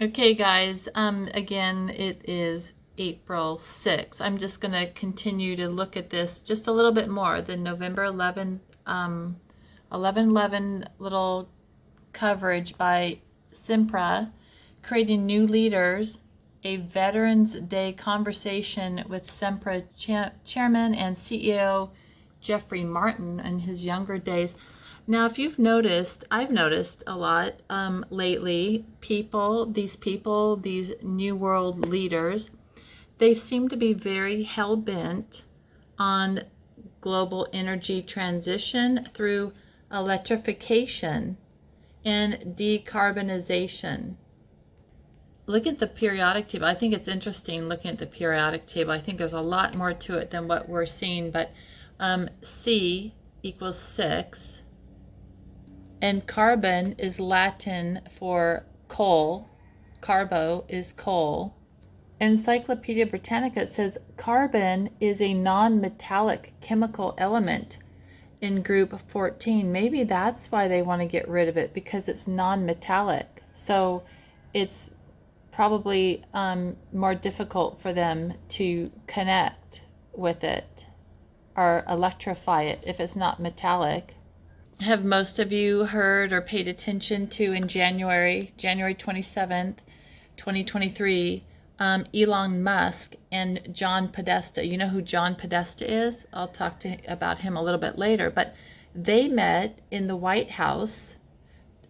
Okay, guys, again, it is April 6th. I'm just going to continue to look at this just a little bit more. The November 11/11 little coverage by Simpra, creating new leaders, a Veterans Day conversation with Simpra Chairman and CEO Jeffrey Martin in his younger days. Now, if you've noticed, I've noticed a lot lately, these New World leaders, they seem to be very hell-bent on global energy transition through electrification and decarbonization. Look at the periodic table. I think it's interesting looking at the periodic table. I think there's a lot more to it than what we're seeing, but C equals 6, and carbon is Latin for coal. Carbo is coal. Encyclopedia Britannica says carbon is a non-metallic chemical element in group 14. Maybe that's why they want to get rid of it, because it's non-metallic. So it's probably more difficult for them to connect with it or electrify it if it's not metallic. Have most of you heard or paid attention to in January 27th, 2023, Elon Musk and John Podesta. You know who John Podesta is? I'll talk about him a little bit later, but they met in the White House.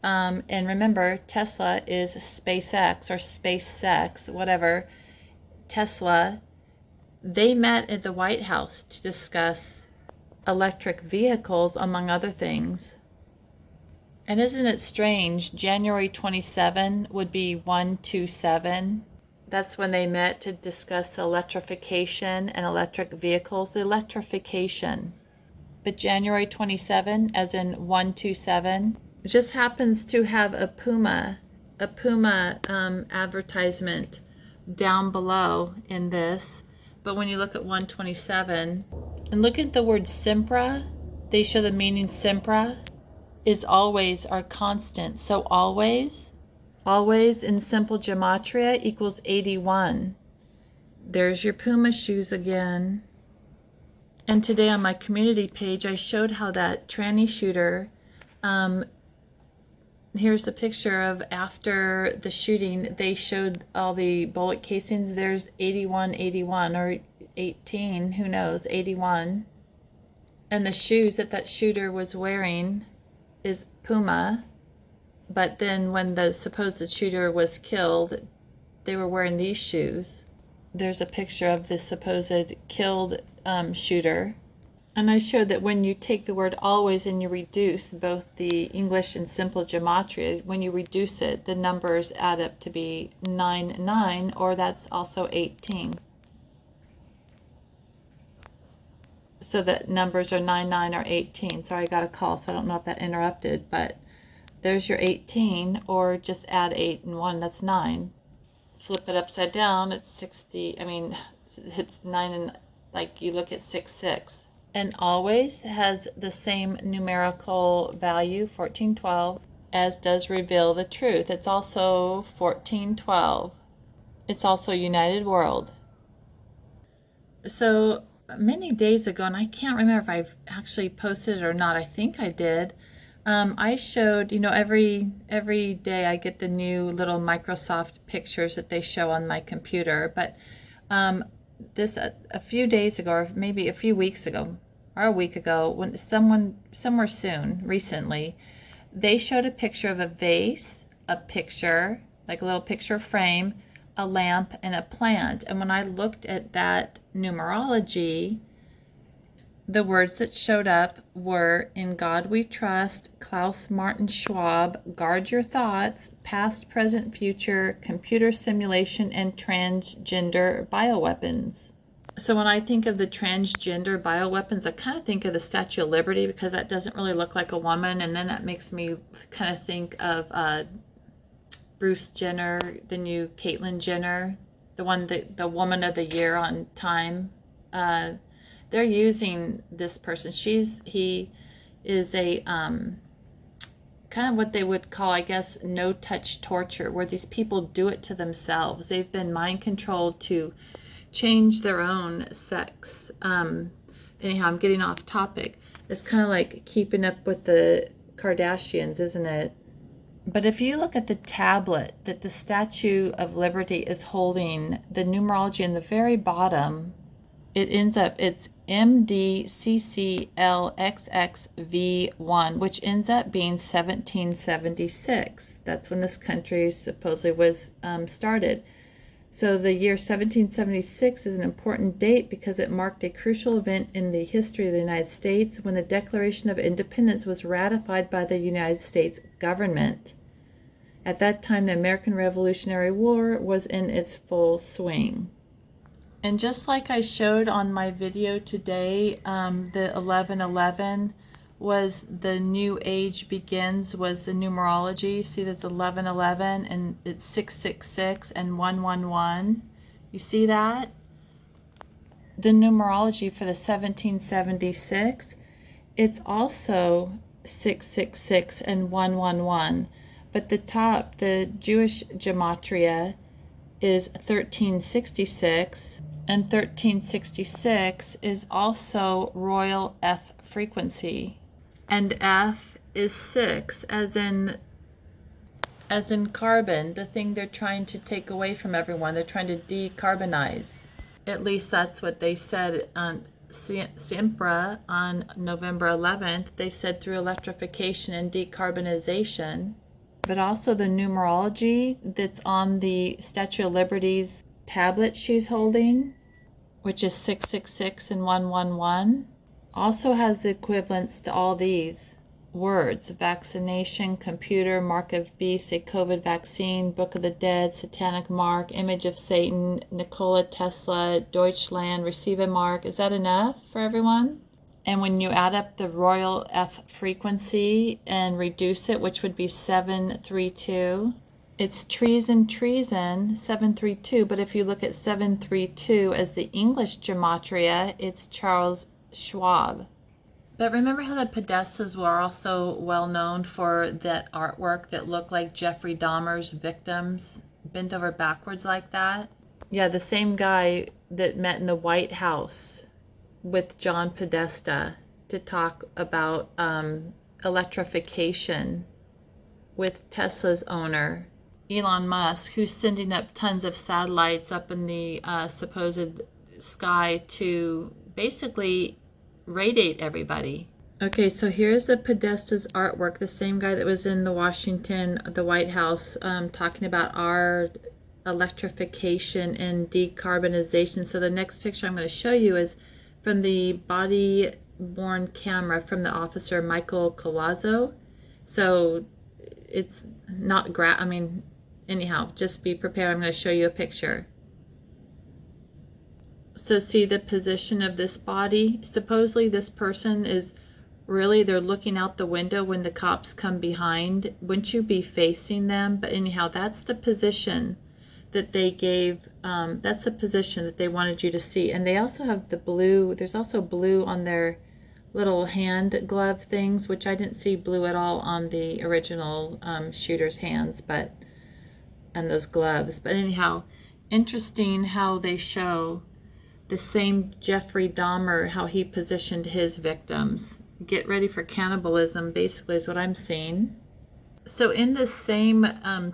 And remember, Tesla is SpaceX or SpaceX, whatever. Tesla, they met at the White House to discuss electric vehicles, among other things. And isn't it strange? January 27 would be 127. That's when they met to discuss electrification and electric vehicles. Electrification. But January 27, as in 127, just happens to have a Puma advertisement down below in this. But when you look at 127 and look at the word Simpra, they show the meaning Simpra is always or constant. So always in simple gematria equals 81. There's your Puma shoes again. And today on my community page, I showed how that tranny shooter, here's the picture of after the shooting. They showed all the bullet casings. There's 81 or 18, who knows, 81. And the shoes that shooter was wearing is Puma. But then when the supposed shooter was killed, they were wearing these shoes. There's a picture of the supposed killed shooter. And I showed that when you take the word always and you reduce both the English and simple gematria, when you reduce it, the numbers add up to be 9, or that's also 18. So that numbers are 9, or 18. Sorry, I got a call, so I don't know if that interrupted, but there's your 18, or just add 8 and 1, that's 9. Flip it upside down, it's 60, it's 9, and like you look at 6, 6. And always has the same numerical value, 1412, as does reveal the truth. It's also 1412. It's also United World. So many days ago, and I can't remember if I've actually posted it or not. I think I did. I showed, every day I get the new little Microsoft pictures that they show on my computer. But this a few days ago, or maybe a few weeks ago, or a week ago, when somewhere soon, recently, they showed a picture of a vase, a picture, like a little picture frame, a lamp, and a plant. And when I looked at that numerology, the words that showed up were "In God We Trust," Klaus Martin Schwab, "Guard Your Thoughts," "Past, Present, Future," "Computer Simulation," and "Transgender Bioweapons." So when I think of the transgender bioweapons, I kind of think of the Statue of Liberty, because that doesn't really look like a woman. And then that makes me kind of think of Bruce Jenner, the new Caitlyn Jenner, the woman of the year on Time. They're using this person. He is a kind of what they would call, I guess, no-touch torture, where these people do it to themselves. They've been mind controlled to change their own sex. Anyhow, I'm getting off topic. It's kind of like keeping up with the Kardashians, isn't it? But if you look at the tablet that the Statue of Liberty is holding, the numerology in the very bottom, it ends up, it's MDCCLXXV1, which ends up being 1776. That's when this country supposedly was started. So the year 1776 is an important date because it marked a crucial event in the history of the United States when the Declaration of Independence was ratified by the United States government. At that time, the American Revolutionary War was in its full swing. And just like I showed on my video today, the 1111 was the new age begins, was the numerology. See, there's 1111 and it's 666 and 111. You see that? The numerology for the 1776, it's also 666 and 111. But the top, the Jewish gematria, is 1366, and 1366 is also royal F frequency. And F is 6, as in carbon, the thing they're trying to take away from everyone. They're trying to decarbonize. At least that's what they said on SIMPRA on November 11th. They said through electrification and decarbonization. But also the numerology that's on the Statue of Liberty's tablet she's holding, which is 666 and 111, also has the equivalents to all these words: vaccination, computer, mark of beast, a COVID vaccine, book of the dead, satanic mark, image of Satan, Nikola Tesla, Deutschland, receive a mark. Is that enough for everyone? And when you add up the royal F frequency and reduce it, which would be 732, it's treason, 732. But if you look at 732 as the English gematria, it's Charles Schwab. But remember how the Podestas were also well known for that artwork that looked like Jeffrey Dahmer's victims, bent over backwards like that? Yeah, the same guy that met in the White House with John Podesta to talk about electrification with Tesla's owner, Elon Musk, who's sending up tons of satellites up in the supposed sky to basically radiate everybody. Okay, so here's the Podesta's artwork, the same guy that was in the White House, talking about our electrification and decarbonization. So the next picture I'm going to show you is from the body-worn camera from the officer Michael Collazo. So it's not anyhow, just be prepared. I'm going to show you a picture. So see the position of this body? Supposedly this person is really, they're looking out the window when the cops come behind. Wouldn't you be facing them? But anyhow, that's the position that they gave. That's the position that they wanted you to see. And they also have the blue. There's also blue on their little hand glove things, which I didn't see blue at all on the original shooter's hands, and those gloves. But anyhow, interesting how they show the same Jeffrey Dahmer, how he positioned his victims. Get ready for cannibalism, basically, is what I'm seeing. So in this same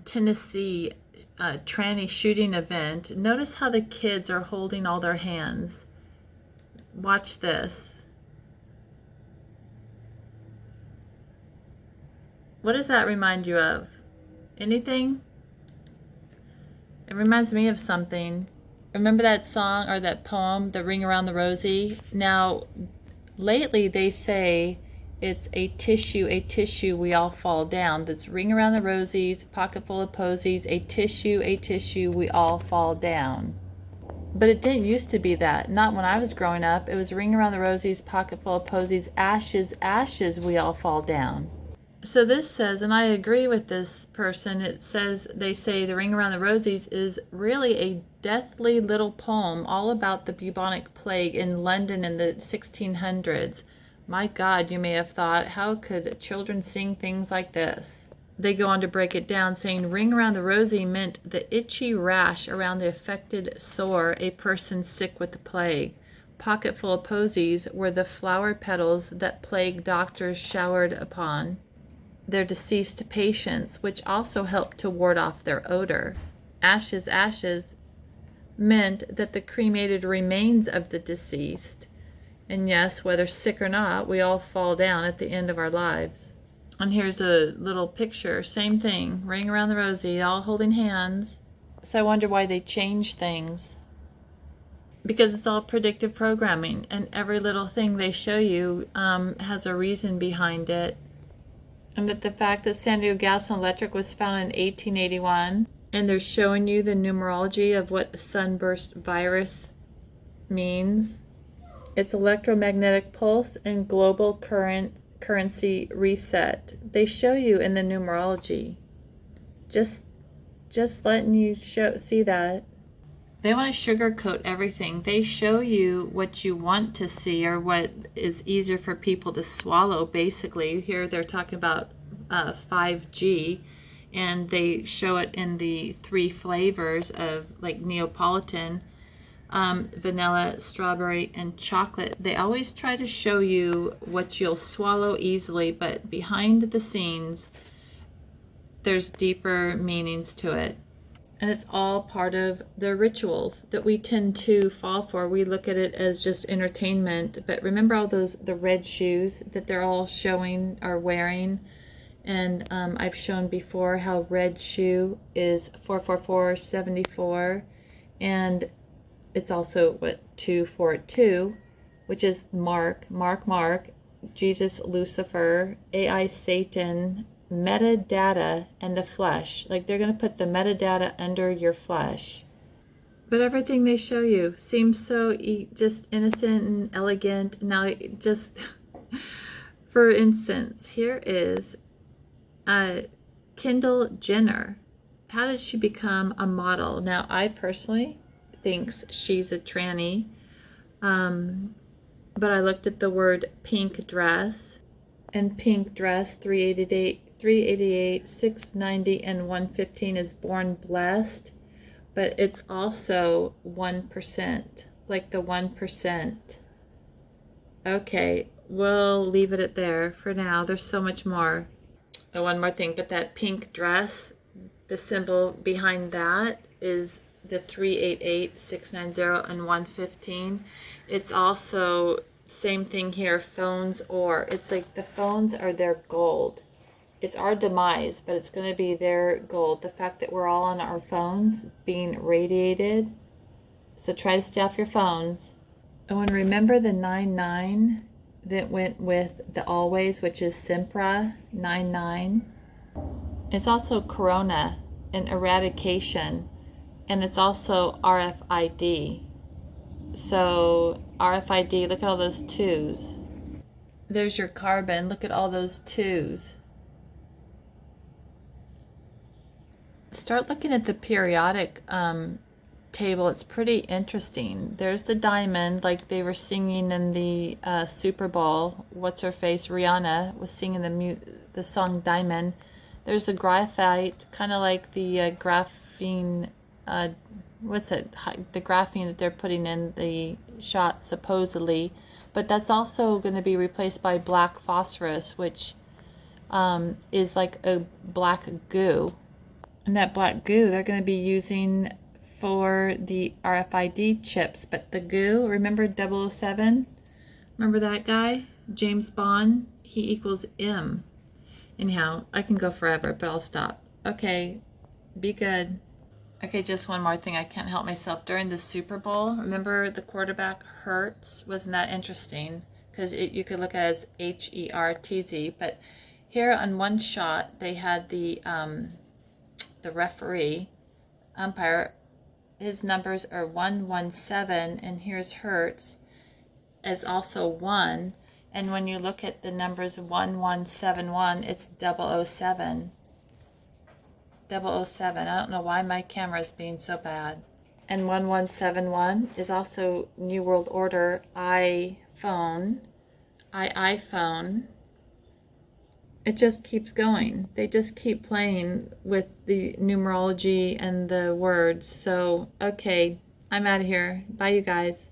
Tennessee tranny shooting event, notice how the kids are holding all their hands. Watch this. What does that remind you of? Anything? It reminds me of something. Remember that song or that poem, The Ring Around the Rosie? Now, lately they say it's a tissue, we all fall down. That's ring around the rosies, pocket full of posies, a tissue, we all fall down. But it didn't used to be that. Not when I was growing up. It was ring around the rosies, pocket full of posies, ashes, we all fall down. So this says, and I agree with this person, it says, they say the Ring Around the Rosies is really a deathly little poem all about the bubonic plague in London in the 1600s. My God, you may have thought, how could children sing things like this? They go on to break it down, saying ring around the rosy meant the itchy rash around the affected sore, a person sick with the plague. Pocketful of posies were the flower petals that plague doctors showered upon their deceased patients, which also helped to ward off their odor. Ashes, ashes meant that the cremated remains of the deceased. And yes, whether sick or not, we all fall down at the end of our lives. And here's a little picture, same thing, ring around the rosy, all holding hands. So I wonder why they change things. Because it's all predictive programming, and every little thing they show you has a reason behind it. And that the fact that San Diego Gas and Electric was founded in 1881, and they're showing you the numerology of what sunburst virus means. It's electromagnetic pulse and global currency reset. They show you in the numerology. Just letting you see that. They want to sugarcoat everything. They show you what you want to see or what is easier for people to swallow, basically. Here they're talking about 5G, and they show it in the 3 flavors of like Neapolitan, vanilla, strawberry, and chocolate. They always try to show you what you'll swallow easily, but behind the scenes, there's deeper meanings to it. And it's all part of the rituals that we tend to fall for. We look at it as just entertainment, but remember all the red shoes that they're all showing or wearing. And I've shown before how red shoe is 44474, and it's also what 242, which is Mark, Jesus, Lucifer, AI, Satan, metadata, and the flesh. Like they're going to put the metadata under your flesh. But everything they show you seems so just innocent and elegant. Now, just for instance, here is Kendall Jenner. How did she become a model? Now, I personally think she's a tranny, but I looked at the word pink dress, and pink dress 388, 690, and 115 is born blessed, but it's also 1%, like the 1%. Okay, we'll leave it at there for now. There's so much more. Oh, one more thing, but that pink dress, the symbol behind that is the 388, 690, and 115. It's also same thing here, phones, or it's like the phones are their gold. It's our demise, but it's going to be their gold. The fact that we're all on our phones being radiated. So try to stay off your phones. Oh, and remember the 99 that went with the always, which is Simpra 99. It's also Corona and eradication, and it's also RFID. So RFID, look at all those 2s. There's your carbon. Look at all those 2s. Start looking at the periodic table. It's pretty interesting. There's the diamond, like they were singing in the Super Bowl. What's her face? Rihanna was singing the song Diamond. There's the graphite, kind of like the graphene. What's it? The graphene that they're putting in the shot supposedly, but that's also going to be replaced by black phosphorus, which is like a black goo. And that black goo they're going to be using for the RFID chips. But the goo, remember 007? Remember that guy? James Bond? He equals M. Anyhow, I can go forever, but I'll stop. Okay, be good. Okay, just one more thing. I can't help myself. During the Super Bowl, remember the quarterback Hertz? Wasn't that interesting? Because you could look at it as Hertz, but here on one shot, they had the referee, umpire. His numbers are 117, and here's Hertz as also 1. And when you look at the numbers 1171, it's 007. 007. I don't know why my camera is being so bad. And 1171 is also New World Order iPhone. iPhone. It just keeps going. They just keep playing with the numerology and the words. So, okay, I'm out of here. Bye, you guys.